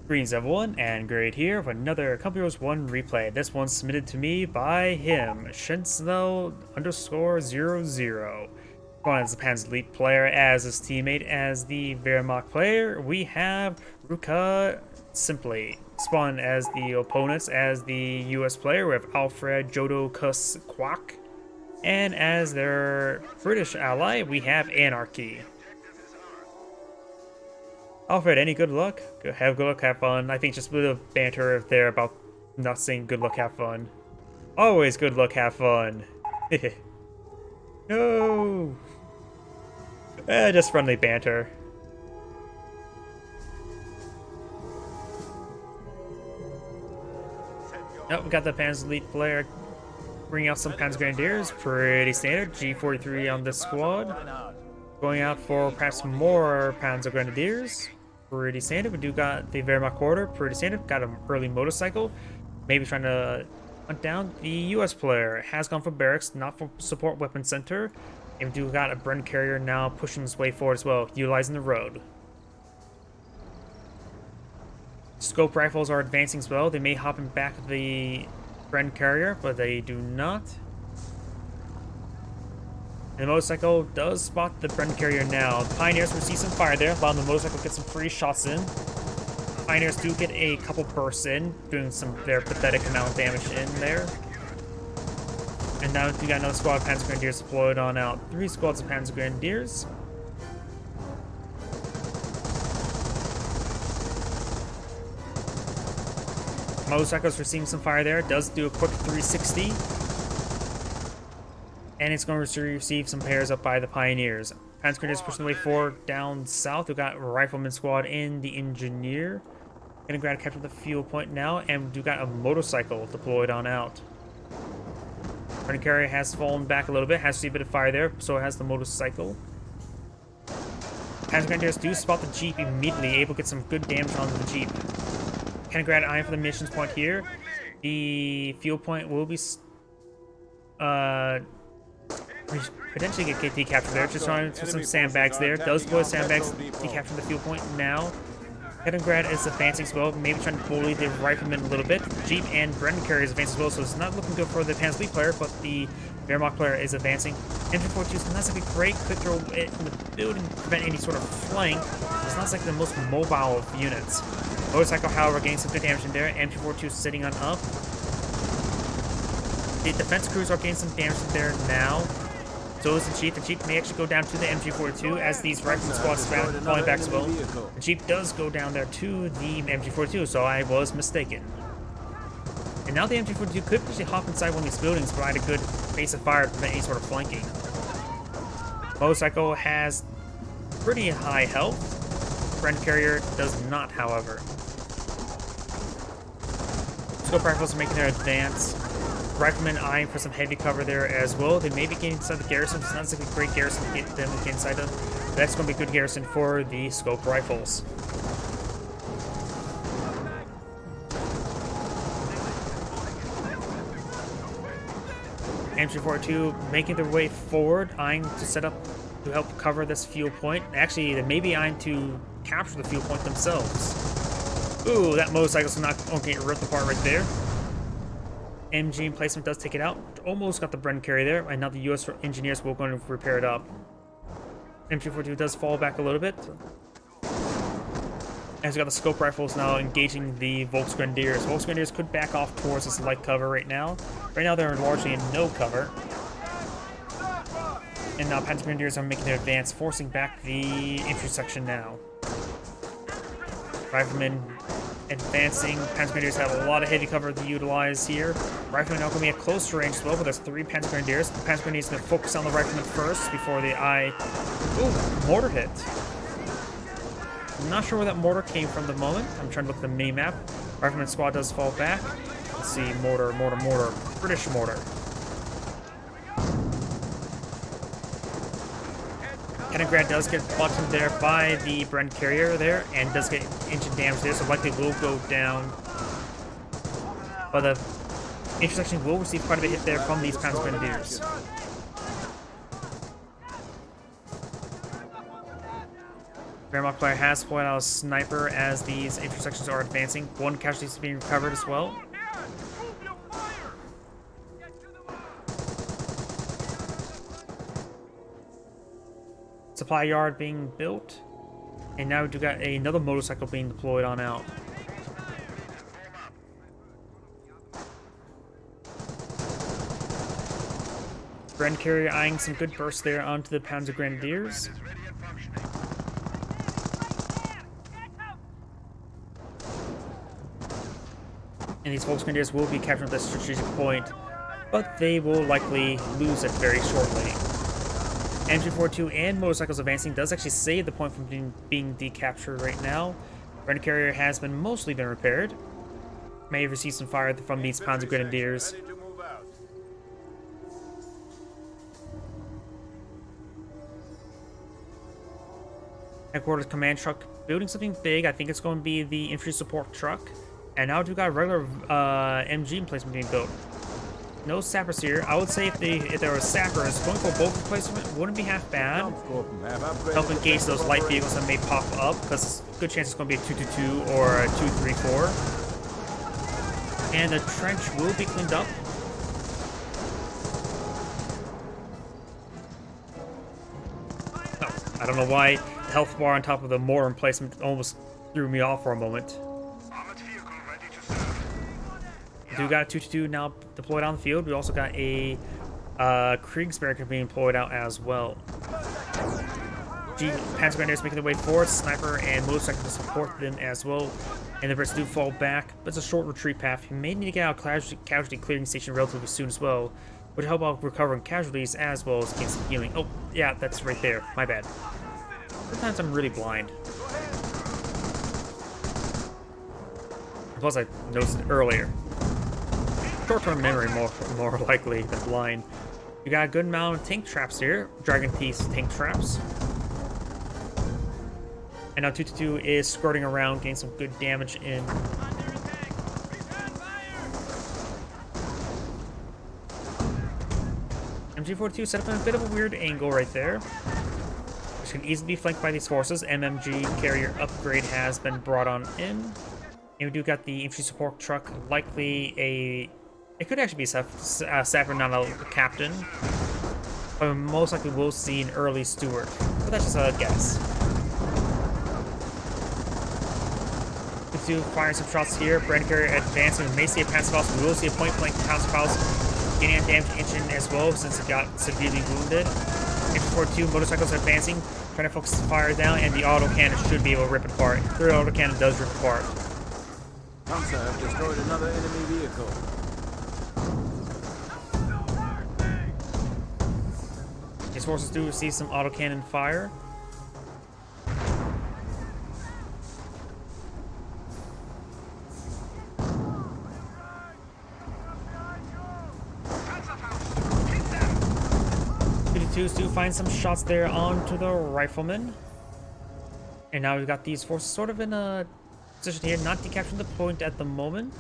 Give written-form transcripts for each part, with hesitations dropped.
Greetings everyone, and Great here with another Company Heroes 1 replay. This one's submitted to me by him, Schneizel_00. Going as Japan's elite player, as his teammate, as the Wehrmacht player, we have RukAcLSimply. Spawn as the opponents, as the US player, we have AlfredJodocusKwak. And as their British ally, we have ANARCHY. Alfred, any good luck? Have good luck, have fun. I think just a bit of banter there about not saying good luck, have fun. Always good luck, have fun. No! Just friendly banter. Oh, we got the Pan's elite player bringing out some Pan's Grenadiers. Pretty standard. G43 on this squad. Going out for perhaps more Panzer Grenadiers. Pretty standard. We do got the Wehrmacht quarter. Pretty standard. Got an early motorcycle. Maybe trying to hunt down the US player. Has gone for barracks, not for support weapon center. And we do got a Bren carrier now pushing his way forward as well, utilizing the road. Scope rifles are advancing as well. They may hop in back of the Bren carrier, but they do not. And the motorcycle does spot the Bren carrier now. The Pioneers receive some fire there, allowing the motorcycle to get some free shots in. Pioneers do get a couple bursts in, doing some their pathetic amount of damage in there. And now we got another squad of Panzer Grenadiers deployed on out. 3 squads of Panzer Grenadiers. Motorcycle's receiving some fire there. It does do a quick 360. And it's going to receive some pairs up by the Pioneers. Panzer Grenadiers pushing the way forward down south. We've got Rifleman Squad and the Engineer. Gonna grab capture the fuel point now, and we've got a motorcycle deployed on out. Bren carrier has fallen back a little bit, has received a bit of fire there, so has the motorcycle. Panzer Grenadiers do spot the Jeep immediately, able to get some good damage onto the Jeep. Can grab an eye for the missions point here. The fuel point will be potentially get decaptured there. Just trying to some sandbags there. Does deploy sandbags, decapture the fuel point now. Hedengrad is advancing as well, maybe trying to bully the Rifleman a little bit. Jeep and Bren carrier is advancing as well, so it's not looking good for the Panzer Elite player, but the Wehrmacht player is advancing. MG42 is not like a great quick throw in the building to prevent any sort of flank. It's not like the most mobile of units. Motorcycle, however, getting some good damage in there. MG42 sitting on up. The defense crews are getting some damage in there now. So is the Jeep. The Jeep may actually go down to the MG42 as these Rifleman squads falling back as well. The Jeep does go down there to the MG42, so I was mistaken. And now the MG42 could actually hop inside one of these buildings, provide a good base of fire to prevent any sort of flanking. Motorcycle has pretty high health. Bren carrier does not, however. Scope rifles are making their advance. Riflemen eyeing for some heavy cover there as well. They may be getting inside the garrison. It's not like a great garrison to get them to get inside of. That's going to be a good garrison for the scope rifles. MG42 making their way forward, eyeing to set up to help cover this fuel point. Actually, they may be eyeing to capture the fuel point themselves. Ooh, that motorcycle's not going to get ripped apart right there. MG emplacement does take it out. Almost got the Bren carrier there, and now the US engineers will go and repair it up. MG42 does fall back a little bit. As we got the scope rifles now engaging the Volksgrenadiers. Volksgrenadiers could back off towards this light cover right now. Right now they're largely in no cover. And now Panzer Grenadiers are making their advance, forcing back the infantry section now. Riflemen advancing. Panzer Grenadiers have a lot of heavy cover to utilize here. Riflemen are going to be at closer range as well, but there's 3 Panzer Grenadiers. The Panzer Grenadiers going to focus on the Riflemen first before the eye. Ooh, mortar hit. I'm not sure where that mortar came from at the moment. I'm trying to look at the mini-map. Rifleman squad does fall back. Let's see, mortar. British mortar. Hedengrad does get bottomed there by the Bren carrier there, and does get engine damage there, so likely will go down. But the intersection will receive quite a bit of hit there from these Panzer Grenadiers. Wehrmacht player has pulled out a sniper as these intersections are advancing. One casualty is being recovered as well. Supply yard being built. And now we do got another motorcycle being deployed on out. Grand carrier eyeing some good bursts there onto the Panzer Grenadiers. And these Volksgrenadiers will be capturing the strategic point, but they will likely lose it very shortly. MG42 and motorcycles advancing does actually save the point from being decaptured right now. Grand carrier has been mostly been repaired. May have received some fire from these Panzer Grenadiers. Headquarters command truck building something big. I think it's going to be the infantry support truck. And now we've got a regular MG emplacement being built. No sappers here. I would say if there were sappers, going for bulk replacement wouldn't be half bad. Help engage those light vehicles that may pop up, because there's a good chance it's going to be a 222 or a 234. And the trench will be cleaned up. Oh, I don't know why the health bar on top of the mortar emplacement almost threw me off for a moment. We do got a 222 now deployed on the field. We also got a Kriegsberger being deployed out as well. Panzer Grenadiers making their way forward. Sniper and motorcycle to support them as well. And the Brits do fall back, but it's a short retreat path. You may need to get out of casualty clearing station relatively soon as well, which will help out recovering casualties as well as getting some healing. Oh, yeah, that's right there. My bad. Sometimes I'm really blind. Plus, I noticed it earlier. Short-term memory, more likely than blind. You got a good amount of tank traps here. Dragon Piece tank traps. And now 222 is skirting around, getting some good damage in. MG42 set up in a bit of a weird angle right there, which can easily be flanked by these forces. MMG carrier upgrade has been brought on in. And we do got the infantry support truck, likely a... It could actually be a sapper, not a captain. But most likely we'll see an early steward. But that's just a guess. Firing some shots here. Brand carrier advancing. We may see a Panzerfaust. We will see a point-blank Panzerfaust getting a damaged engine as well, since it got severely wounded. Infantry 42 motorcycles advancing, trying to focus the fire down, and the autocannon should be able to rip it apart. Third autocannon does rip apart. Panzer have destroyed another enemy vehicle. These forces do receive some autocannon fire. Do find some shots there onto the riflemen. And now we've got these forces sort of in a position here, not decapturing the point at the moment.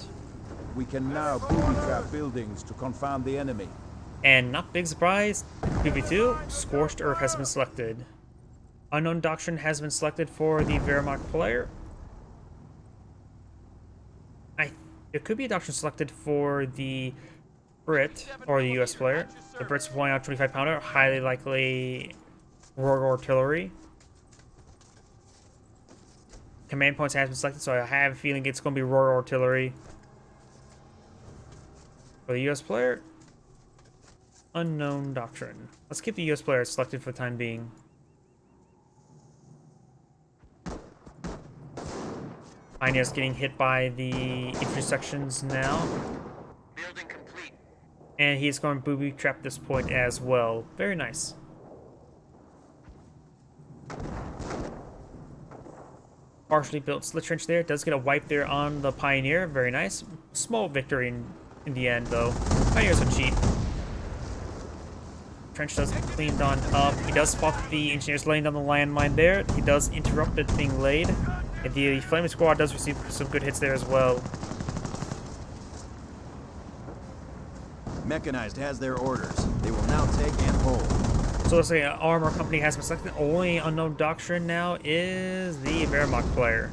We can now booby trap buildings to confound the enemy. And not big surprise, 2v2, Scorched Earth has been selected. Unknown Doctrine has been selected for the Wehrmacht player. There could be a doctrine selected for the Brit or the US player. The Brits are pulling out 25 pounder, highly likely Royal Artillery. Command points has been selected, so I have a feeling it's going to be Royal Artillery. For the US player, Unknown Doctrine. Let's keep the US player selected for the time being. Pioneer's getting hit by the infantry sections now. Building complete. And he's going to booby trap this point as well. Very nice. Partially built slit trench there. Does get a wipe there on the Pioneer. Very nice. Small victory in the end, though. Pioneers are cheap. Trench does get cleaned on up. He does spot the engineers laying down the landmine there. He does interrupt it being laid. And the Flaming Squad does receive some good hits there as well. Mechanized has their orders. They will now take and hold. So let's say armor company has been selected. The only unknown doctrine now is the Wehrmacht player.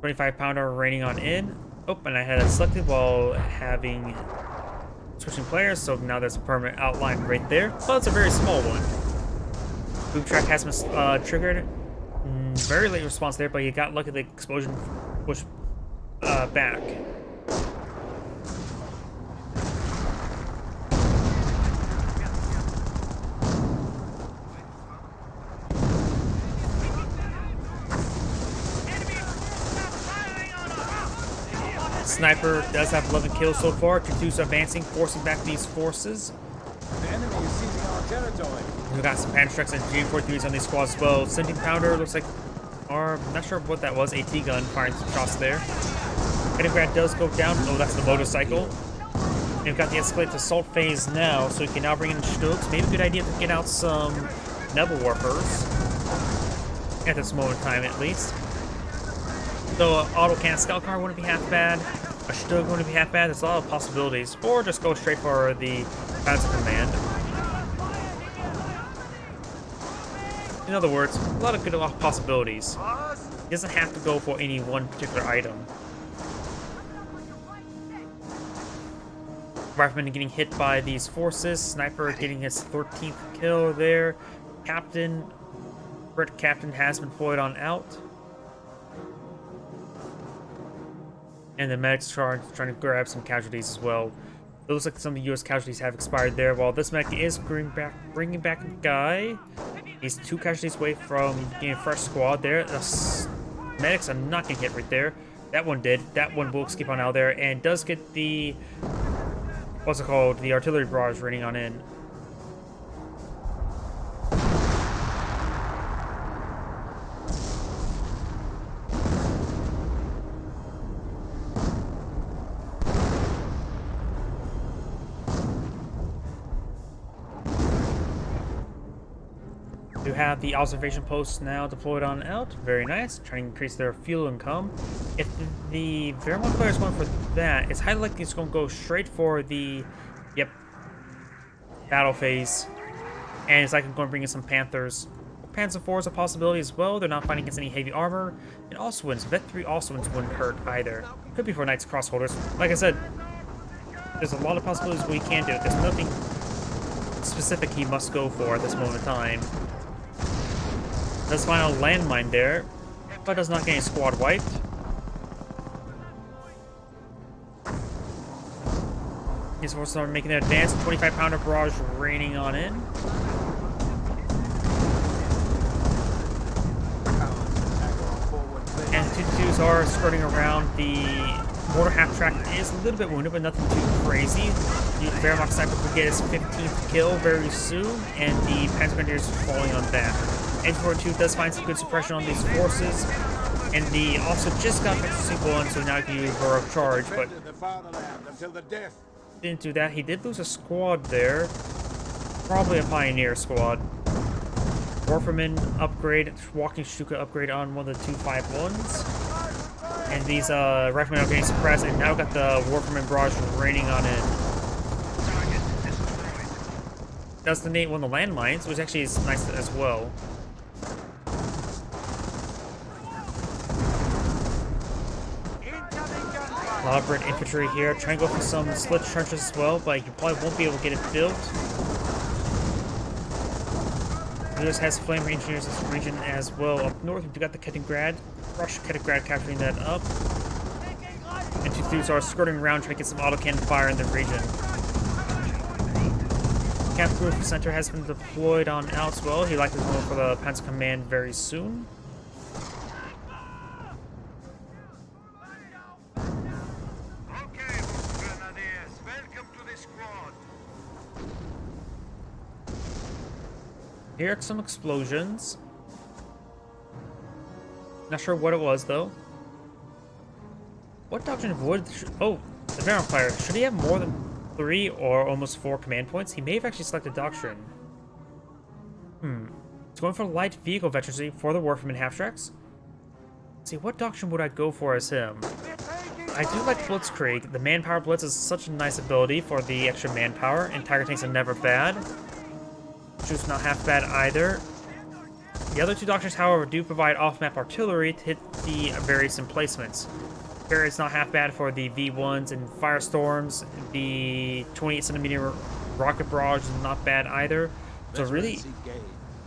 25-pounder raining on in. Oh, and I had it selected while having switching players, so now there's a permanent outline right there. But it's a very small one. Boom track has been triggered. Very late response there, but you got lucky the explosion pushed back. Sniper does have 11 kills so far. 2-2's advancing, forcing back these forces. The enemy is seizing our territory. We got some pan strikes and G43s on these squads as well. Sending powder looks like, or I'm not sure what that was. AT gun firing some shots there. Leningrad does go down. Oh, that's the motorcycle. And we've got the escalated assault phase now, so we can now bring in Stokes. Maybe a good idea to get out some Nebel Warpers at this moment in time, at least. So autocannon scout car wouldn't be half bad. A Stug wouldn't be half bad. There's a lot of possibilities. Or just go straight for the Panzer Command. In other words, a lot of good possibilities. He doesn't have to go for any one particular item. Rifleman getting hit by these forces. Sniper getting his 13th kill there. Red Captain has been deployed on out. And the medics trying to grab some casualties as well. It looks like some of the U.S. casualties have expired there, while this medic is bringing back a guy. He's 2 casualties away from getting a fresh squad there. The medics are not getting hit right there. That one did. That one will skip on out there and does get the, what's it called, the artillery barrage raining on in. You have the observation posts now deployed on out. Very nice. Trying to increase their fuel income. If the Wehrmacht player is going for that, it's highly likely it's going to go straight for the, battle phase. And it's likely going to bring in some Panthers. Panzer IV is a possibility as well. They're not fighting against any heavy armor. And also wins. Vet 3 also wins wouldn't hurt either. Could be for Knights Crossholders. Like I said, there's a lot of possibilities we can do. There's nothing specific he must go for at this moment in time. Does find a landmine there, but does not get any squad wiped. These forces are making their advance. 25-pounder barrage raining on in. And the 2-2s are skirting around. The mortar half-track is a little bit wounded, but nothing too crazy. The Wehrmacht sniper will get his 15th kill very soon, and the Panzer Grenadiers is falling on that. N42 does find some good suppression on these forces, and the also just got Victor 1, so now he can use Borough Charge, but didn't do that. He did lose a squad there, probably a Pioneer squad. Warferman upgrade, Walking Stuka upgrade on one of the 251s, and these Riflemen are getting suppressed, and now got the Warferman barrage raining on in. Does the Nate one of the landmines, which actually is nice as well. A lot of Brit infantry here. Trying to go for some split trenches as well, but you probably won't be able to get it built. Lewis has flame engineers in this region as well. Up north, we've got the Kettingrad. Rush Kettingrad capturing that up. And 2-2s are skirting around trying to get some autocannon fire in the region. Camp Group Center has been deployed on out as well. He likely will go for the Panzer Command very soon. Here are some explosions. Not sure what it was though. What doctrine would? Oh, the Wehrmacht player. Should he have more than 3 or almost 4 command points? He may have actually selected doctrine. It's going for light vehicle veterancy for the Warferman half-tracks. Let's see, what doctrine would I go for as him? I do like Blitzkrieg. The manpower blitz is such a nice ability for the extra manpower, and Tiger Tanks are never bad. Shoot's not half bad either. The other two Doctrines, however, do provide off-map artillery to hit the various emplacements. Barrett's not half bad for the V1s and Firestorms. The 28cm rocket barrage is not bad either. So really,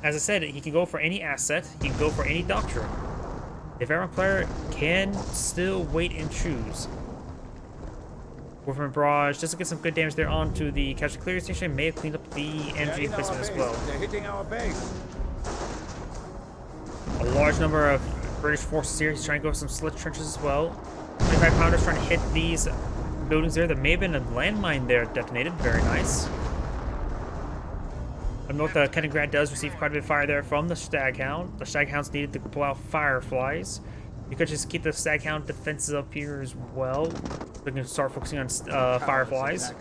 as I said, he can go for any asset. He can go for any Doctrine. The veteran player can still wait and choose. Wolfman Barrage, just to get some good damage there onto the casualty clearing station, may have cleaned up the energy placement as well. They're hitting our base. A large number of British forces here. He's trying to go for some slit trenches as well. 25 pounders trying to hit these buildings there. There may have been a landmine there detonated. Very nice. I note the Kenigrad does receive quite a bit of fire there from the Staghound. The Staghound's needed to pull out Fireflies. You could just keep the Staghound defenses up here as well. We can start focusing on Fireflies.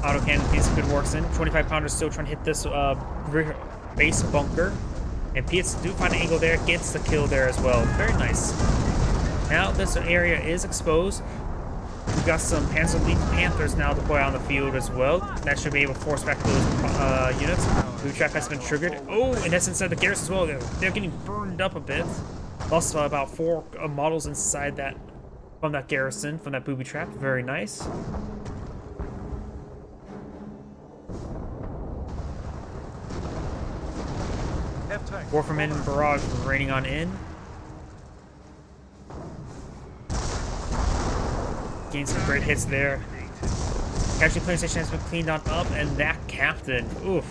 Autocannon piece of good works in. 25 pounders still trying to hit this base bunker. And Piets do find an angle there, gets the kill there as well. Very nice. Now this area is exposed. We've got some Panzer Elite Panthers now deployed on the field as well. That should be able to force back those units. Boot trap has been triggered. Oh, and that's inside the garrison as well. They're getting burned up a bit. Lost about 4 models inside that, from that garrison, from that booby trap. Very nice. Warframe and Barrage raining on in. Gained some great hits there. Casualty clearing station has been cleaned on up, and that captain, oof.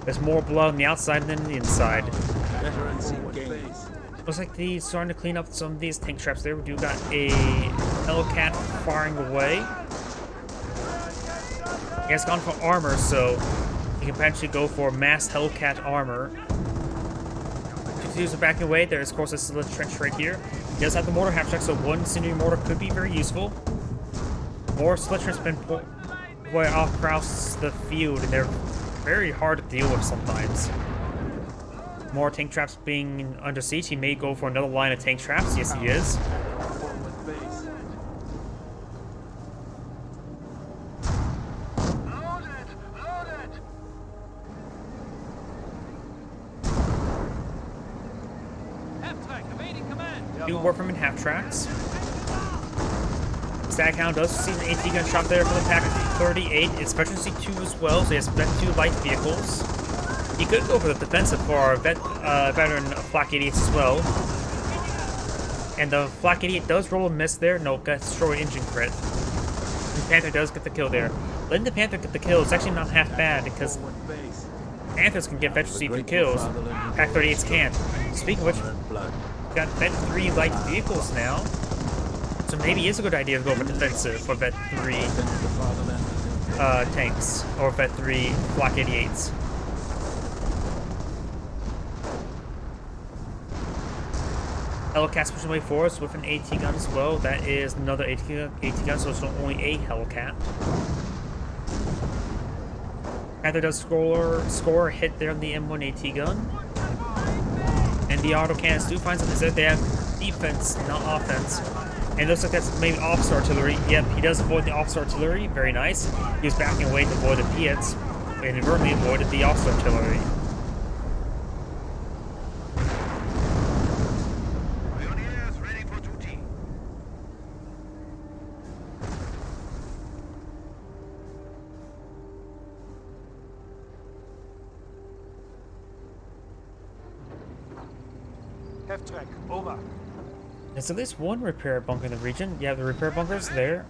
There's more blood on the outside than the inside. Looks like he's starting to clean up some of these tank traps there. We do got a Hellcat firing away. He has gone for armor, so he can potentially go for mass Hellcat armor. Are backing away. There's, of course, a slit trench right here. He does have the mortar half track, so one Cinder mortar could be very useful. More slit trench been way off across the field, and they're very hard to deal with sometimes. More tank traps being under siege. He may go for another line of tank traps. Yes, he is. Two Warframe and half tracks. Staghound does see an AT gun shot there for the Pack 38. It's Veterancy 2 as well, so he has Vet 2 light vehicles. He could go for the defensive for our veteran Flak 88 as well. And the Flak 88 does roll a miss there. No, got destroyed engine crit. And Panther does get the kill there. Letting the Panther get the kill is actually not half bad because Panthers can get Veterancy 3 kills. Pack 38s can't. Speaking of which, got Vet 3 light vehicles now, so maybe it's a good idea to go for defensive for Vet 3 tanks, or Vet 3 Block 88s. Hellcat's pushing away for us with an AT gun as well. That is another AT gun, so it's not only a Hellcat. Panther does score a hit there on the M1 AT gun. And the autocannons do find something that they have defense, not offense. And it looks like that's maybe officer artillery. Yep, he does avoid the officer artillery. Very nice. He was backing away to avoid the Piets, and inadvertently avoided the officer artillery. Ready for duty. Half-track, over. There's at least one repair bunker in the region. Yeah, the repair bunker's there.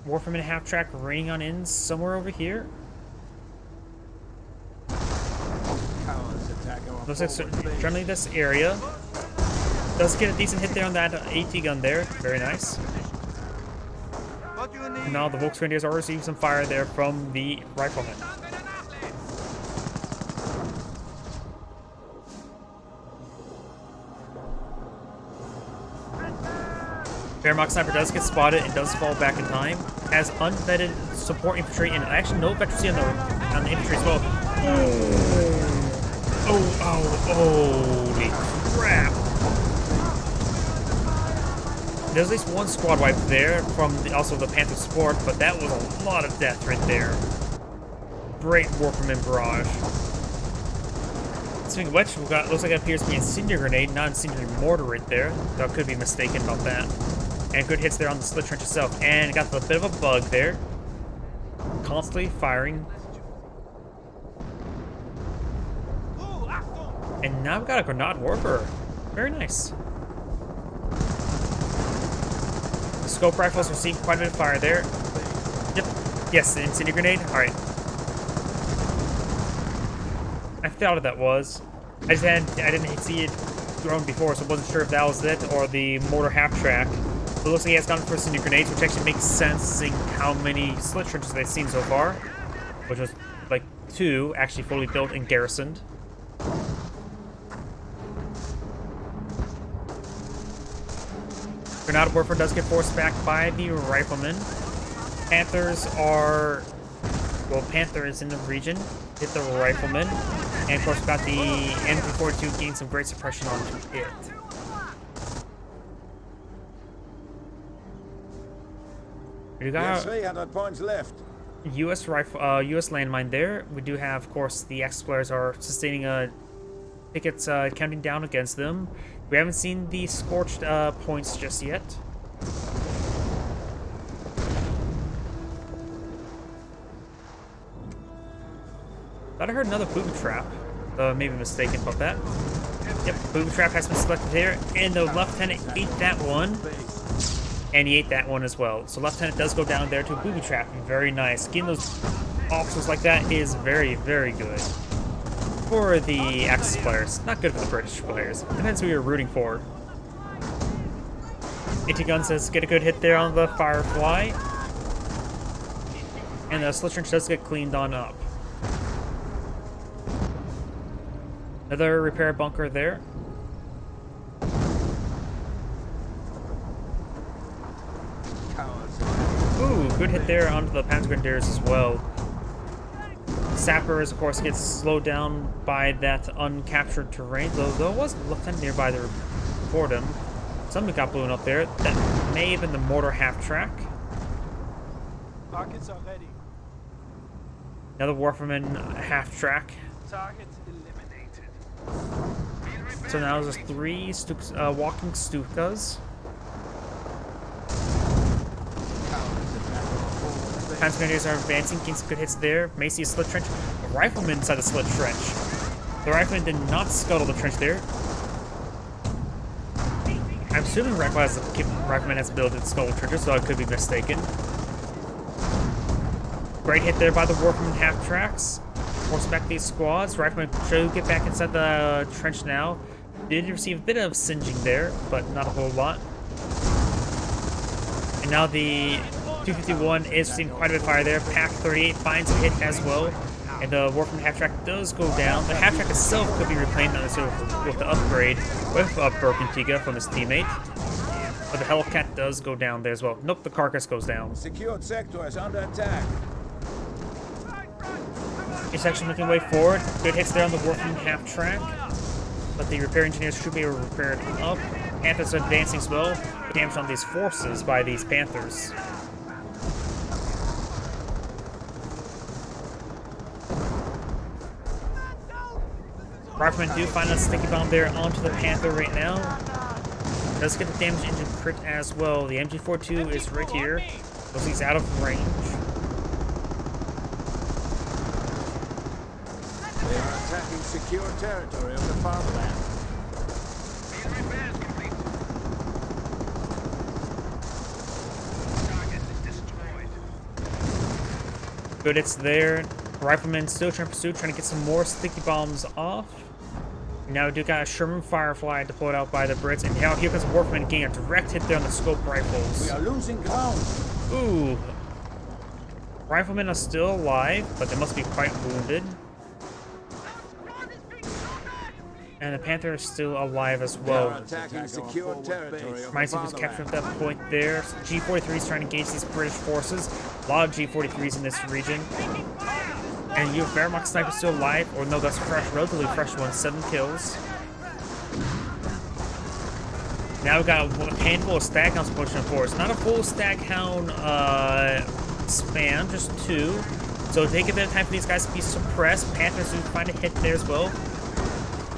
Warframe and half track raining on in somewhere over here. Looks like generally this area. Does get a decent hit there on that AT gun there. Very nice. And now the Volksgrenadiers are receiving some fire there from the riflemen. Wehrmacht sniper does get spotted and does fall back in time. Has unvetted support infantry and actually no veterancy on the infantry as well. Holy crap! There's at least one squad wipe there from also the Panther support, but that was a lot of death right there. Great Warperman barrage. Speaking of which, we got looks like it appears to be incendiary grenade, not incendiary mortar right there. Though I could be mistaken about that. And good hits there on the split trench itself, and got a bit of a bug there. Constantly firing. And now we've got a grenade warper. Very nice. The scope rifles receive quite a bit of fire there. Yep. Yes, the incendiary grenade. Alright. I thought that was. I didn't see it thrown before, so I wasn't sure if that was it or the mortar half track. But it looks like he has gone for incendiary grenades, which actually makes sense seeing how many slit trenches they've seen so far. Which was like 2 actually fully built and garrisoned. Grenade warfare does get forced back by the riflemen. Panthers are... Well, Panther is in the region. Hit the riflemen. And of course, we've got the MG42 getting some great suppression onto it. We got 300 points left. U.S. landmine there. We do have, of course, the X-Players are sustaining tickets counting down against them. We haven't seen the scorched points just yet. Thought I heard another booby trap. Maybe mistaken about that. Yep, booby trap has been selected here, and the lieutenant ate that one. And he ate that one as well. So lieutenant does go down there to a booby trap. Very nice. Getting those officers like that is very, very good. For the Axis players. Not good for the British players. Depends who you're rooting for. AT-gun says get a good hit there on the Firefly. And the slit trench does get cleaned on up. Another repair bunker there. Ooh, good hit there onto the Panzer Grenadiers as well. Sappers, of course, gets slowed down by that uncaptured terrain, though there was a lieutenant nearby to report him. Something got blown up there. That may have been the mortar half-track. Rockets are ready. Another Warferman half-track. Target eliminated. So now there's 3 walking Stukas. Panzer Grenadiers are advancing, getting some good hits there. May see a slit trench. A rifleman inside the slit trench. The rifleman did not scuttle the trench there. I'm assuming rifleman has built its scuttle trenches, so I could be mistaken. Great hit there by the Warfman half tracks. Force back these squads. Rifleman should get back inside the trench now. Did receive a bit of singeing there, but not a whole lot. And now the 251 is seeing quite a bit of fire there. Pack 38 finds a hit as well. And the Warfman half-track does go down. The half-track itself could be reclaimed with the upgrade with a broken Tiga from his teammate. But the Hellcat does go down there as well. Nope, the carcass goes down. Secured sector is under attack. It's actually making way forward. Good hits there on the Warfman half-track. But the repair engineers should be able to repair it up. Panthers are advancing as well. Damage on these forces by these Panthers. Riflemen do find a sticky bomb there onto the Panther right now. Does get the damage engine crit as well. The MG42 is right here. Looks like he's out of range. They are attacking secure territory of the farmland. Repairs complete. Target is destroyed. Good hits there. Riflemen still trying to pursue, trying to get some more sticky bombs off. Now we do got a Sherman Firefly deployed out by the Brits, and now here comes Warfman getting a direct hit there on the scope rifles. We are losing ground. Ooh. Riflemen are still alive, but they must be quite wounded. And the Panther is still alive as They are well. attacking secured territory of the Reminds me was captured at that point there. G-43 is trying to engage these British forces. A lot of G-43s in this region. And you have Wehrmacht sniper still alive, or no, that's a fresh, relatively fresh one. 7 kills. Now we've got a handful of staghounds pushing forward. It's not a full staghound spam, just 2. So take a bit of time for these guys to be suppressed. Panthers do find a hit there as well.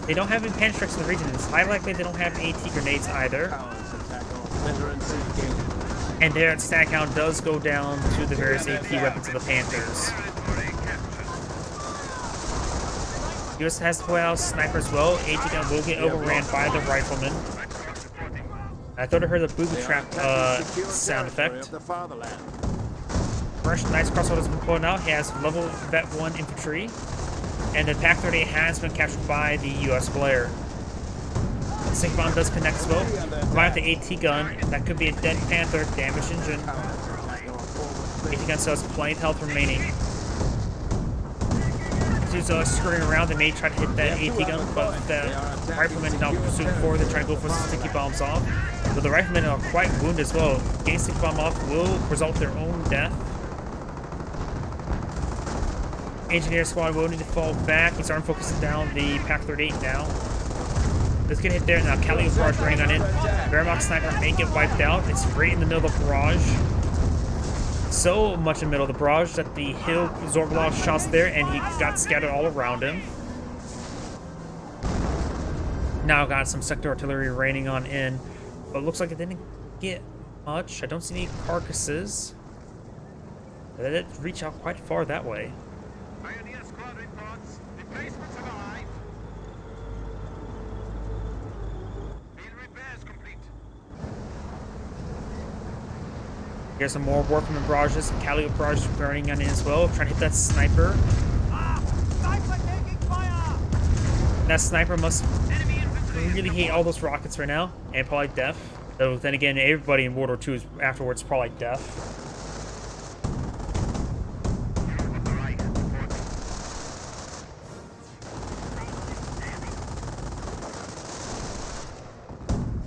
They don't have any panic strikes in the region. It's highly likely they don't have AT grenades either. And their staghound does go down to the various AT weapons of the Panthers. US has to pull out sniper as well. AT gun will get overran by the rifleman. I thought I heard the booby trap sound effect. Fresh nice crossbow has been pulled out. He has level vet 1 infantry. And the Pac 38 has been captured by the US player. The sync bomb does connect as well. Combined with the AT gun, that could be a dead Panther damaged engine. AT gun still has plenty of health remaining. Dudes skirting around, they may try to hit that AT gun, but the riflemen not pursuing forward, they're trying to go for some sticky bombs off. But the riflemen are quite wounded as well. Getting sticky bomb off will result in their own death. Engineer squad will need to fall back. He's starting focusing down the Pac 38 now. Let's get hit there. Now Cali barrage running on in. Wehrmacht sniper may get wiped out. It's right in the middle of the barrage. So much in the middle of the barrage that the hill absorbed a lot of shots there and he got scattered all around him. Now got some sector artillery raining on in. But it looks like it didn't get much. I don't see any carcasses. But it did reach out quite far that way. Pioneer squad reports. Replacements arrive. Field repairs complete. Here's some more Warpman barrages. Cali barrage burning on in as well. Trying to hit that sniper. Sniper taking fire! That sniper must really hate all those rockets right now. And probably deaf. Though then again, everybody in World War II is afterwards probably deaf.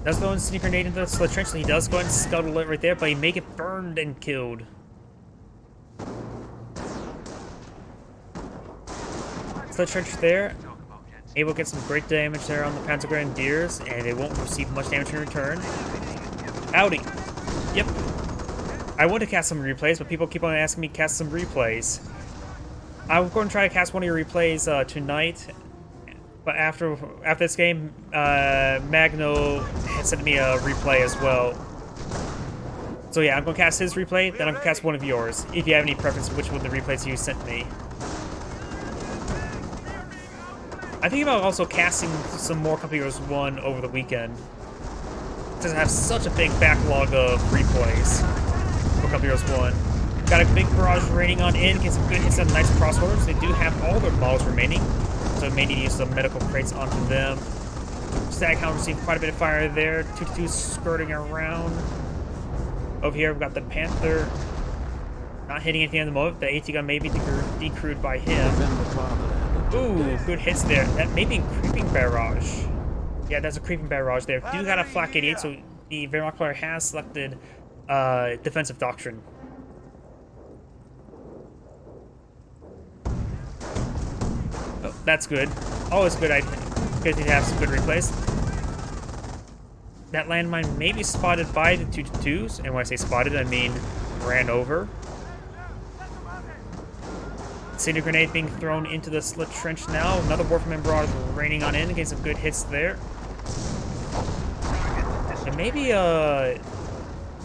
Does go and sneak grenade into the slit trench, and he does go ahead and scuttle it right there, but he may get burned and killed. Slit trench there. Able to get some great damage there on the Panzer Grenadiers, and they won't receive much damage in return. Howdy. Yep. I want to cast some replays, but people keep on asking me to cast some replays. I'm going to try to cast one of your replays tonight. But after this game, Magno had sent me a replay as well. So yeah, I'm going to cast his replay, then I'm going to cast one of yours, if you have any preference for which one of the replays you sent me. I'm thinking about also casting some more Company Heroes 1 over the weekend. Since I have such a big backlog of replays for Company Heroes 1. Got a big barrage raining on in, get some good hits on nice crossholders. They do have all their models remaining. So may need to use some medical crates onto them. Staghound received quite a bit of fire there. 2-2 skirting around. Over here, we've got the Panther. Not hitting anything at the moment. The AT gun may be decrewed by him. Ooh, good hits there. That may be a creeping barrage. Yeah, that's a creeping barrage there. Do got a flak 88, so the Wehrmacht player has selected defensive doctrine. Oh, that's good. Always good to have some good replays. That landmine may be spotted by the 2-2s, and when I say spotted, I mean ran over. Cinder grenade being thrown into the slit trench now. Another Warfman barrage raining on in, getting some good hits there. And maybe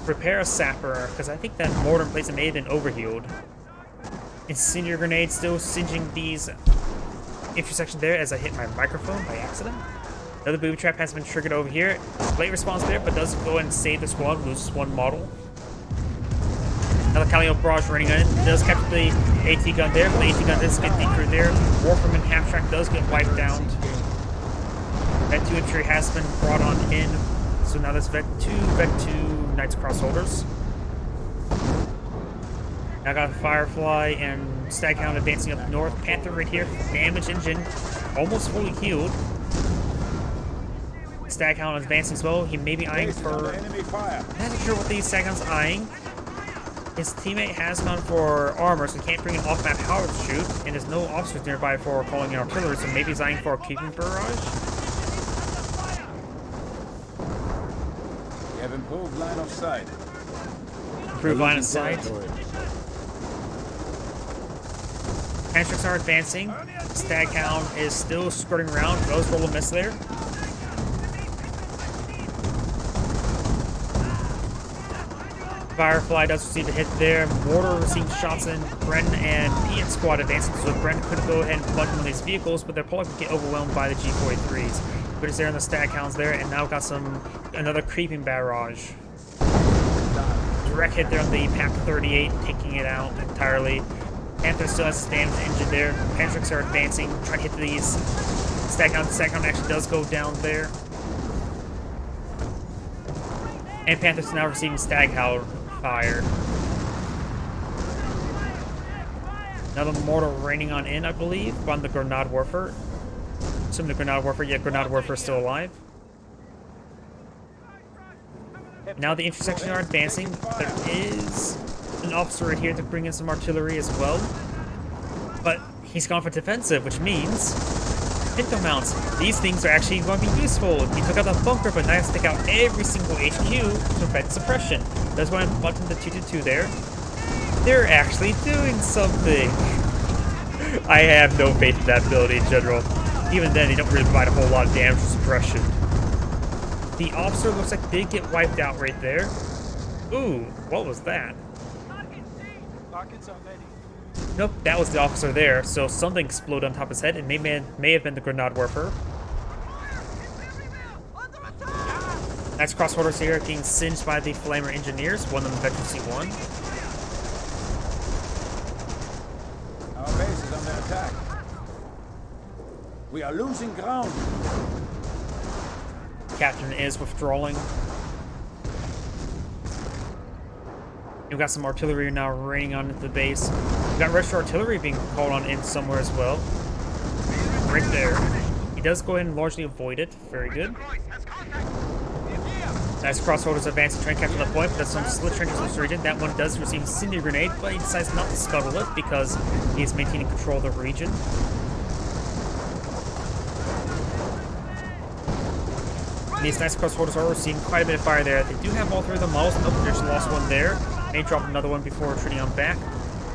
repair a sapper, because I think that mortar in place may have been overhealed. Incendiary grenade still singeing these intersection there as I hit my microphone by accident. Another booby trap has been triggered over here. Late response there, but does go ahead and save the squad, loses one model. Another Calio barrage running in. Does capture the AT gun there, but the AT gun does get decrewed there. Warfman half track does get wiped down. Vet 2 infantry has been brought on in. So now that's Vet 2 Knights Crossholders. Now got Firefly and Staghound advancing up north. Panther right here, damaged engine, almost fully healed. Staghound is advancing as well. He may be eyeing Base is under for... enemy fire. I'm not sure what the Staghound's eyeing. His teammate has gone for armor, so he can't bring an off-map power to shoot, and there's no officers nearby for calling in artillery, so maybe he's eyeing for a keeping barrage. We have improved line of sight. Improved line of sight. Tantrics are advancing. Staghound is still skirting around. Does roll a miss there. Firefly does receive a hit there. Mortar receiving shots in. Bren and Piet squad advancing, so Bren could go ahead and flood one of these vehicles, but they're probably going to get overwhelmed by the G43s. But it's there on the Staghounds there, and now got another creeping barrage. Direct hit there on the Pack 38, taking it out entirely. Panther still has his damaged engine there. Tantrics are advancing, trying to hit these Staghound. Staghound actually does go down there. And Panther's now receiving Staghound fire. Another mortar raining on in, I believe, on the Grenade Warfer. Assuming the Grenade Warfer, yeah, Grenade Warfer is still alive. Now the intersection are advancing. There is an officer right here to bring in some artillery as well. But he's gone for defensive, which means pinto mounts. These things are actually going to be useful. He took out the bunker, but now he has to take out every single HQ to prevent suppression. Does go ahead and button the 222 there. They're actually doing something. I have no faith in that ability in general. Even then, they don't really provide a whole lot of damage to suppression. The officer looks like they get wiped out right there. Ooh, what was that? Nope, that was the officer there, so something exploded on top of his head. It may have been the Grenade Warfer. Nice crossholders here, being singed by the Flamer Engineers, one of them Veteran C1. Our base is under attack. We are losing ground. Captain is withdrawing. We've got some artillery now raining on into the base. We've got Retro artillery being called on in somewhere as well. Right there. He does go ahead and largely avoid it. Very good. Nice crossholders advancing, trying to capture the point, but there's some slit trenches in this region. That one does receive a Cinder Grenade, but he decides not to scuttle it because he's maintaining control of the region. These nice crossholders are receiving quite a bit of fire there. They do have all three of the models. Nope, just lost one there. May drop another one before retreating on back.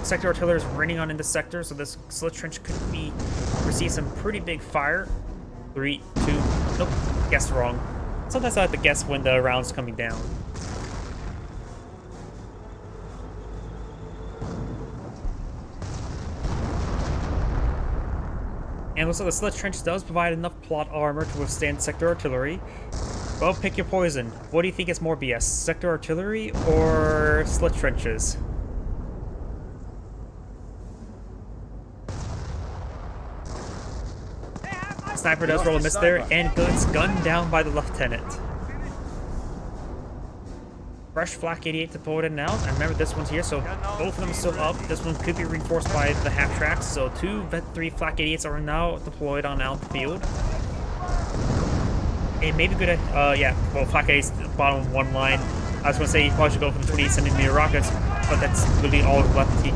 Sector artillery is raining on into sector, so this slit trench could receive some pretty big fire. 3, 2, nope, guessed wrong. Sometimes I like to guess when the round's coming down. And looks like the slit trench does provide enough plot armor to withstand sector artillery. Well, pick your poison. What do you think is more BS? Sector artillery or slit trenches? Sniper does roll a miss there, and gets gunned down by the lieutenant. Fresh Flak 88 deployed in now. I remember this one's here, so both of them are still up. This one could be reinforced by the half tracks, so 2 Vet 3 Flak 88s are now deployed on out the field. It may be good at, yeah, well, Flak 88's bottom one line. I was going to say he probably should go for the 28cm rockets, but that's really all left he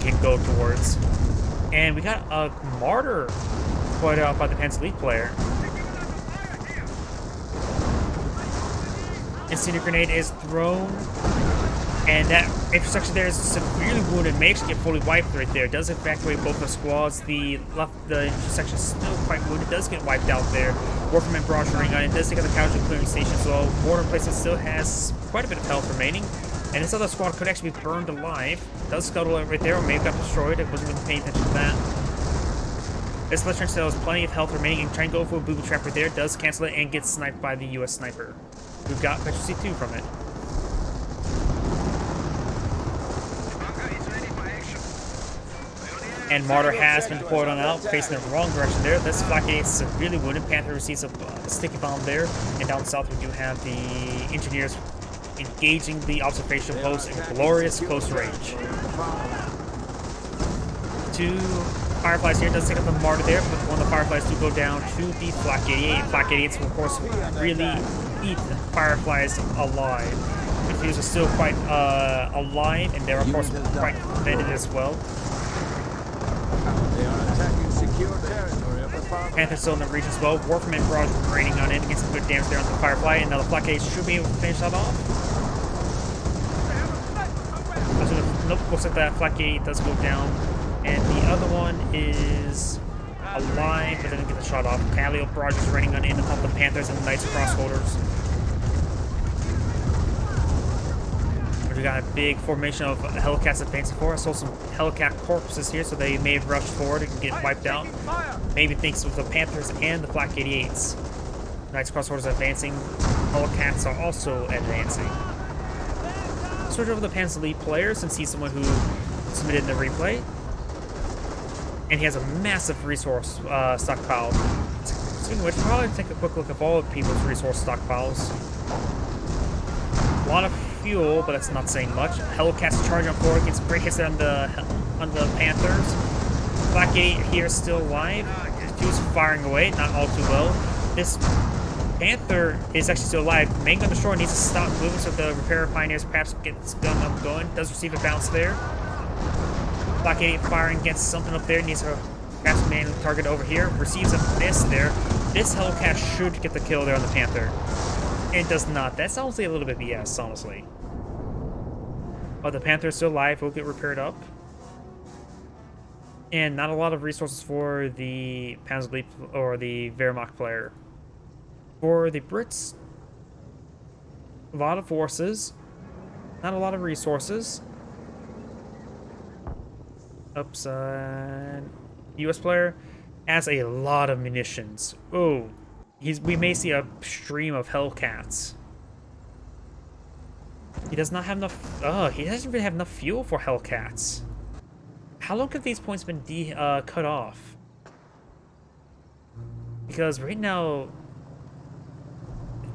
can go towards. And we got a Martyr deployed out by the Pence League player. Incendiary Grenade is thrown, and that intersection there is severely wounded. May actually get fully wiped right there. Does evacuate both the squads. The intersection is still quite wounded. Does get wiped out there. Warfman Barrage running on. It does take out the casualty clearing station, so Mortar Placement still has quite a bit of health remaining. And this other squad could actually be burned alive. Does scuttle it right there, or may have got destroyed. It wasn't really paying attention to that. This Left Trench still has plenty of health remaining, and trying to go for a booby trap right there. Does cancel it and gets sniped by the US sniper. We've got Petro C2 from it. And Martyr has been deployed on out, facing the wrong direction there. This Flak 8 is severely wounded. Panther receives a sticky bomb there. And down south we do have the engineers engaging the observation post in glorious close range. 2 Fireflies here does take up the martyr there, but one of the Fireflies do go down to the Flak 88. Flak 88s will, of course, really eat the Fireflies alive. The Fuse are still quite alive, and they're, of course, quite defended as well. They are attacking secure territory of the farm. Panther's still in the reach as well. Warfman Barrage raining on in, getting some good damage there on the Firefly, and now the Flak 88 should be able to finish that off. Nope, looks like that Flak 88 does go down. And the other one is alive, but didn't get the shot off. Calio Barrage is raining on in to help the Panthers and the Knights Crossholders. We got a big formation of Hellcats advancing forward. I saw some Hellcat corpses here, so they may have rushed forward and get wiped out. Maybe thanks to the Panthers and the Flak 88s. Knights Crossholders advancing. Hellcats are also advancing. Switch over to the Pan's elite player since he's someone who submitted the replay. And he has a massive resource stockpile. Speaking of which, we'll probably take a quick look at all of people's resource stockpiles. A lot of fuel, but that's not saying much. Hellcats charging forward, gets great hits on the Panthers. Flak 8 here is still alive. Fuse firing away, not all too well. This Panther is actually still alive. Main Gun Destroyer needs to stop moving so the Repair Pioneers perhaps gets gun up going. Does receive a bounce there. Flak 88 firing against something up there. Needs to perhaps man target over here. Receives a miss there. This Hellcat should get the kill there on the Panther. It does not. That's honestly a little bit BS, honestly. Oh, the Panther is still alive. Will get repaired up. And not a lot of resources for the Panzer or the Wehrmacht player. For the Brits, a lot of forces, not a lot of resources. Upside. US player has a lot of munitions. Oh, we may see a stream of Hellcats. He does not have enough. He doesn't really have enough fuel for Hellcats. How long have these points been cut off? Because right now,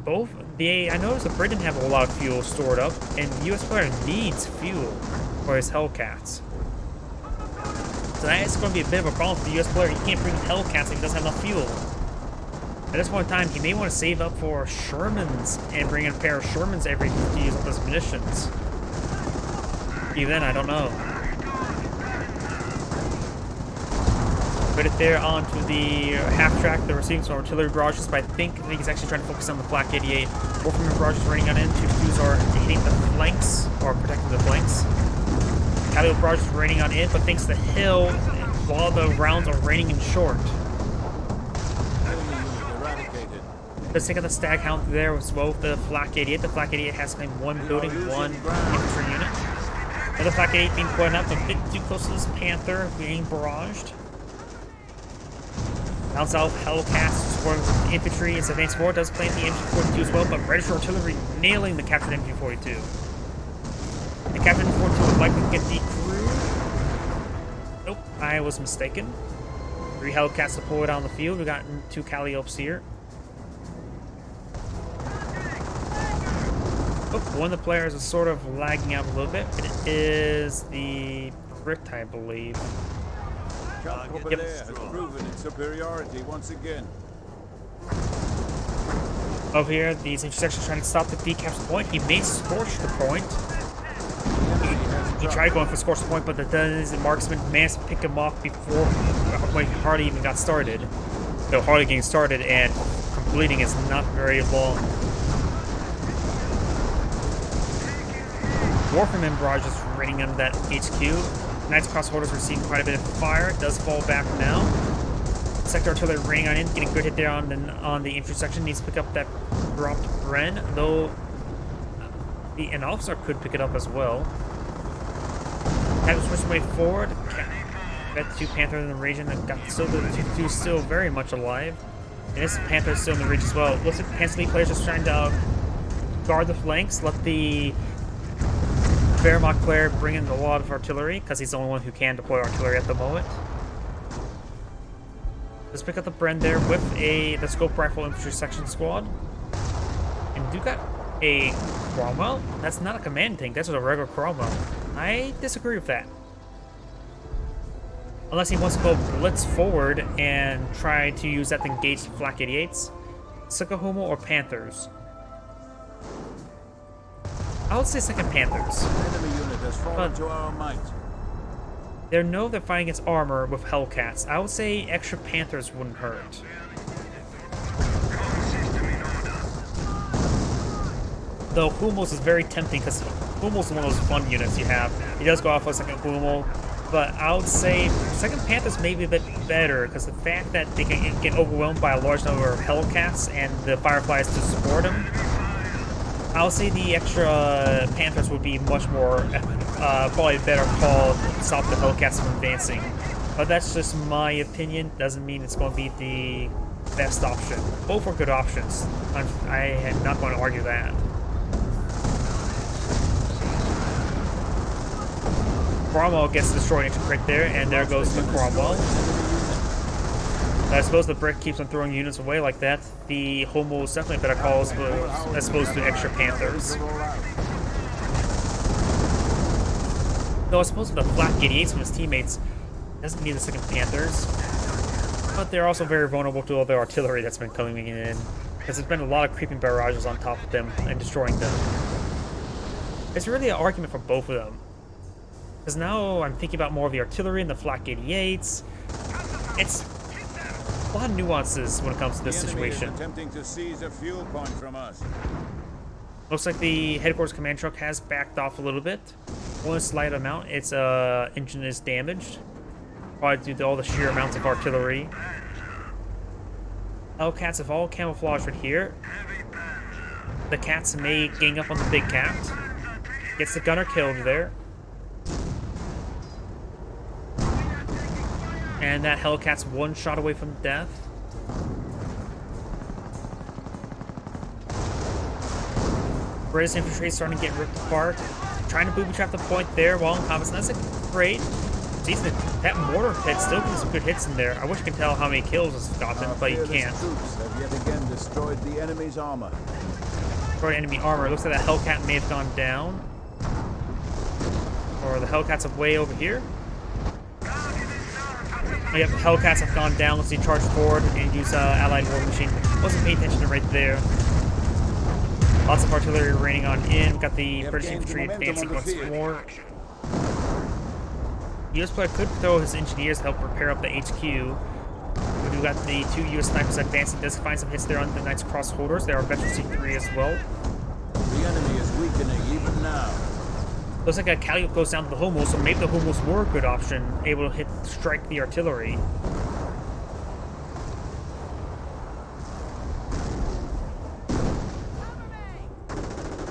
I noticed the Britain have a lot of fuel stored up, and the US player needs fuel for his Hellcats. So that's going to be a bit of a problem for the US player. He can't bring Hellcats if he doesn't have enough fuel. At this point in time, he may want to save up for Shermans and bring in a pair of Shermans every to use up his munitions. Even then, I don't know. Put it there onto the half track. They're receiving some artillery barrages, but I think he's actually trying to focus on the Flak 88. Warfman barrages raining on in. Two Fuse are hitting the flanks, or protecting the flanks. Calio barrages raining on in, but thanks to the hill, while the rounds are raining in short. Let's take out the stag hound there as well with the Flak 88. The Flak 88 has claimed one building, one infantry unit. Another Flak 88 being put up a bit too close to this Panther, being barraged. Down south, Hellcats supporting with infantry is advancing forward, does claim the MG42 as well, but British artillery nailing the captured MG42. The captured MG42 would likely get the crew. Nope, I was mistaken. 3 Hellcats deployed on the field. We got 2 Calliopes here. Oh, one of the players is sort of lagging out a little bit, but it is the Brit, I believe. Over there has proven its superiority once again. Over here, these intersections trying to stop the decap's point. He may scorch the point. He tried going for scorch the point, but the marksman managed to pick him off before Hardy even got started. So Hardy getting started and completing is not very long. Warfman barrage is raining under that HQ. Knights Crossholders receiving quite a bit of fire. Does fall back now. Sector artillery raining on in, getting a good hit there on the intersection. Needs to pick up that dropped Bren, though an officer could pick it up as well. Have to switch way forward. Got the 2 Panther in the region that got the 2 still very much alive. And this Panther is still in the region as well. Looks like the Panzer League players just trying to guard the flanks, let the Wehrmacht player bring in a lot of artillery, because he's the only one who can deploy artillery at the moment. Let's pick up the Bren there with the scope rifle infantry section squad. And do got a Cromwell? That's not a command tank, that's just a regular Cromwell. I disagree with that. Unless he wants to go blitz forward and try to use that to engage Flak 88s. Sukahumo or Panthers? I would say second Panthers. Enemy unit has fallen to our might. They know they're fighting against armor with Hellcats. I would say extra Panthers wouldn't hurt. Though Humo's is very tempting because Humo's one of those fun units you have. He does go off with second Humo, but I would say second Panthers may be a bit better because the fact that they can get overwhelmed by a large number of Hellcats and the Fireflies to support them, I would say the extra Panthers would be much more, probably a better call to stop the Hellcats from advancing. But that's just my opinion. Doesn't mean it's going to be the best option. Both are good options. I am not going to argue that. Cromwell gets destroyed into crit there, and there goes the Cromwell. I suppose the brick keeps on throwing units away like that. The Homo is definitely a better call as opposed to extra Panthers. Though I suppose with the Flak 88s from his teammates, doesn't need the second Panthers. But they're also very vulnerable to all the artillery that's been coming in, because there's been a lot of creeping barrages on top of them and destroying them. It's really an argument for both of them. Because now I'm thinking about more of the artillery and the Flak 88s. It's a lot of nuances when it comes to this situation. Attempting to seize a fuel point from us. Looks like the headquarters command truck has backed off a little bit. One slight amount. Its engine is damaged. Probably due to all the sheer amounts of artillery. Hellcats have all camouflaged right here. The cats may gang up on the big cat. Gets the gunner killed there. And that Hellcat's one shot away from death. British infantry is starting to get ripped apart. Trying to booby trap the point there while in combat. That's a great. Decent. That mortar pit still getting some good hits in there. I wish I could tell how many kills it's gotten, but you can't. Troops have yet again destroyed the enemy's armor. Destroyed enemy armor. It looks like that Hellcat may have gone down. Or the Hellcats are way over here. Oh, yep, Hellcats have gone down. Let's see, charge forward and use Allied War Machine. Wasn't paying attention to right there. Lots of artillery raining on in. We've got the British infantry advancing once more. The US player could throw his engineers to help repair up the HQ. We've got the two US snipers advancing. Does find some hits there on the Knights Cross holders. There are veteran C3 as well. The enemy is weakening even now. Looks like a Calliope goes down to the Homos, so maybe the Homos were a good option, able to strike the artillery.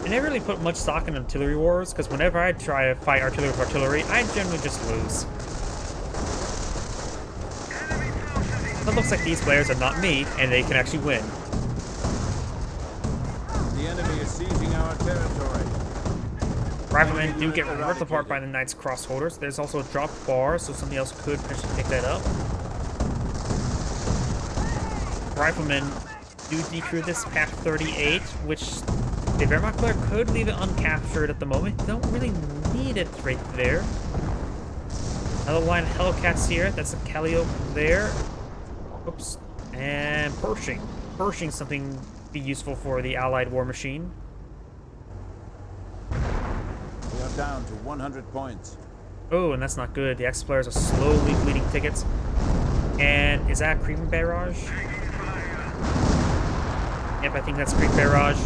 I never really put much stock in artillery wars, because whenever I try to fight artillery with artillery, I generally just lose. But it looks like these players are not me, and they can actually win. The enemy is seizing our territory. Riflemen do get ripped apart by the Knights Cross holders. There's also a drop bar, so somebody else could potentially pick that up. Riflemen do decrew this Pack 38, which the Wehrmacht player could leave it uncaptured at the moment. Don't really need it right there. Another line of Hellcats here. That's a Calliope there. Oops. And Pershing. Pershing something be useful for the Allied War Machine. We are down to 100 points. Oh, and that's not good. The X-players are slowly bleeding tickets. And is that a creeping barrage? Yep, I think that's a creeping barrage.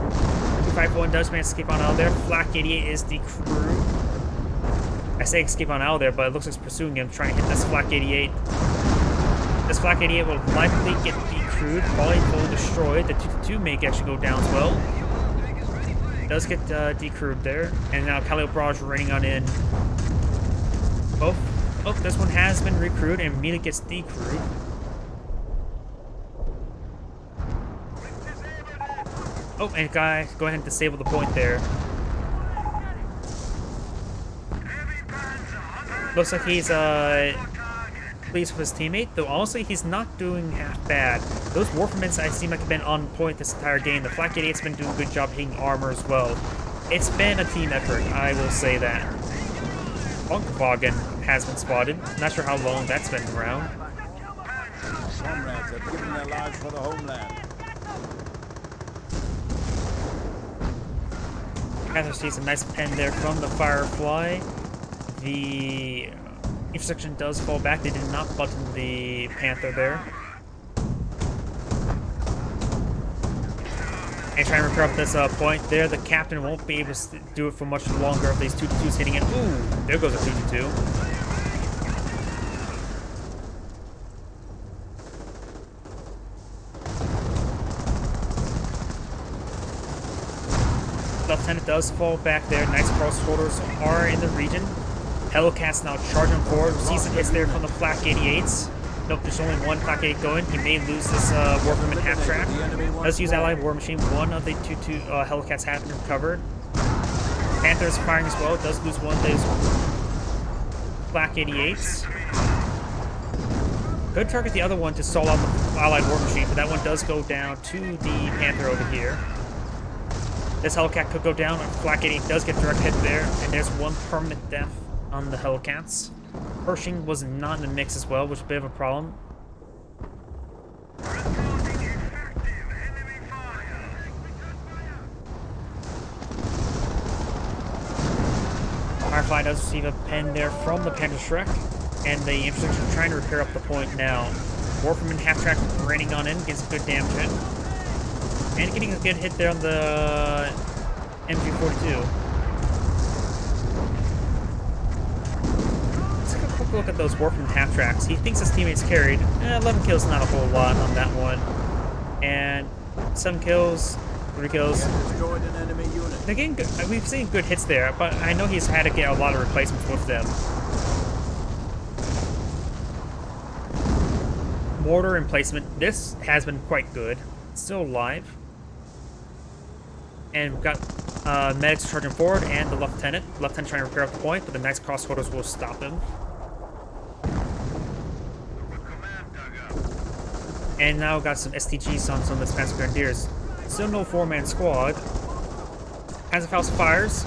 251 does manage to escape on out of there. Flak 88 is the crew. I say escape on out of there, but it looks like it's pursuing him, trying to hit this Flak 88. This Flak 88 will likely get decrewed, probably fully destroyed. The 2-2 may actually go down as well. Does get decrewed there, and now Calliope Barrage raining on in. Oh, this one has been recrewed and immediately gets decrewed. Oh, and guy, go ahead and disable the point there. Looks like he's pleased with his teammate, though honestly he's not doing half bad. Those Warfamens I seem like have been on point this entire game. The Flak 88's been doing a good job hitting armor as well. It's been a team effort, I will say that. Bunkwagen has been spotted. Not sure how long that's been around. Comrades have given their lives for the homeland. Panther sees a nice pen there from the Firefly. The intersection does fall back. They did not button the Panther there. And trying to repair up this point there. The captain won't be able to do it for much longer of these 2-2s hitting it. Ooh, there goes a 2-2. Lieutenant does fall back there. Nice crossholders are in the region. Hellcat's now charging forward. We see some hits there from the Flak 88s. Nope, there's only one Flak 8 going. He may lose this Warframe half track. Let's use Allied War Machine. One of the 2-2 Hellcats have been recovered. Panther's firing as well. Does lose one of those Flak 88s. Could target the other one to stall out the Allied War Machine, but that one does go down to the Panther over here. This Hellcat could go down. Flak 88 does get direct hit there, and there's one permanent death on the Hellcats. Pershing was not in the mix as well, which is a bit of a problem. Firefly does receive a pen there from the Panther Shrek, and the infrastructure is trying to repair up the point now. Warframe half track raining on in, gets a good damage hit. And getting a good hit there on the MG42. Let's take a quick look at those Warframe half tracks. He thinks his teammates carried. 11 kills, not a whole lot on that one. And 7 kills, 3 kills. They're getting good. We've seen good hits there, but I know he's had to get a lot of replacements with them. Mortar emplacement. This has been quite good. It's still alive. And we've got medics charging forward and the lieutenant. Lieutenant trying to repair up the point, but the next crossholders will stop him. And now we've got some STGs on some of the Panzer Grenadiers. Still no 4-man squad. Panzerfaust fires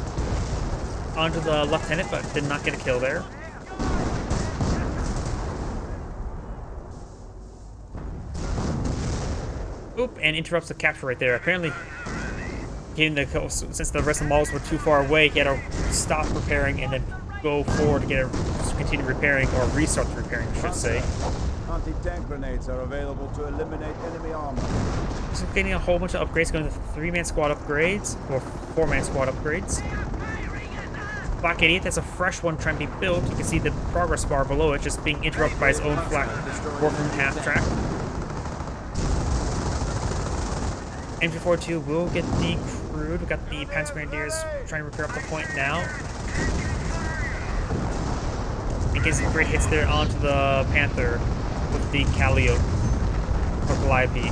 onto the lieutenant, but did not get a kill there. Oop, and interrupts the capture right there. Apparently, getting the since the rest of the models were too far away, he had to stop repairing and then go forward to continue repairing, or restart the repairing, I should say. Anti-tank grenades are available to eliminate enemy armor. So getting a whole bunch of upgrades, going to 3-man squad upgrades, or 4-man squad upgrades. Flak 88, that's a fresh one trying to be built. You can see the progress bar below it just being interrupted by his own Flak Warframe half track. MG42 will get decrewed. We've got the Panzer Grenadiers trying to repair up the point now. And gets some great hits there onto the Panther with the Calliope or Calliope.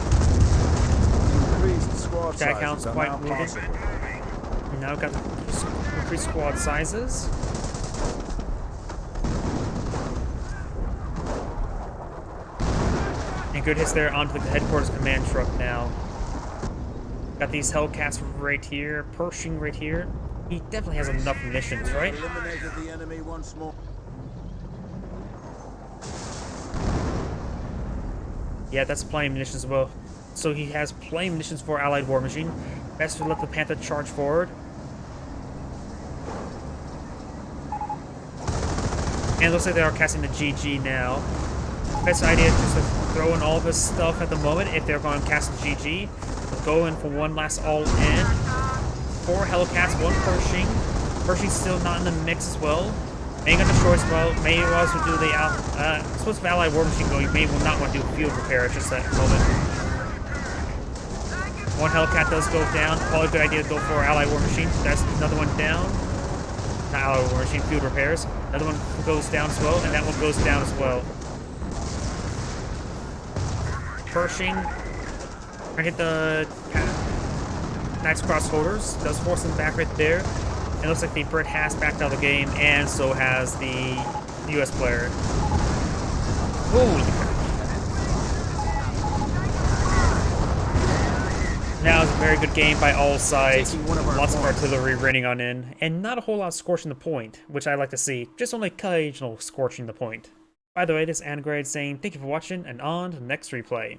Attack count's quite moving. And now we've got increased squad sizes. And good hits there onto the headquarters command truck now. Got these Hellcats right here, Pershing right here. He definitely has enough munitions, right? Eliminated the enemy once more. Yeah, that's plenty of munitions as well. So he has plenty of munitions for Allied War Machine. Best to let the Panther charge forward. And it looks like they are casting the GG now. Best idea is just to throw in all of his stuff at the moment if they're going to cast the GG. Go in for one last all-in. 4 Hellcats, 1 Pershing. Pershing's still not in the mix as well. May got destroyed as well. May also do the supposed to have Allied War Machine going. May will not want to do field repair at just that moment. 1 Hellcat does go down. Probably a good idea to go for Allied War Machine. That's another one down. Not Allied War Machine, field repairs. Another one goes down as well, and that one goes down as well. Pershing. Trying to hit the Knights crossholders. Does force them back right there. It looks like the Brit has backed out of the game, and so has the US player. Holy crap. Now it's a very good game by all sides. Taking one of our Lots of points. artillery raining on in, and not a whole lot scorching the point, which I like to see. Just only occasional scorching the point. By the way, this is ANARCHY saying thank you for watching, and on to the next replay.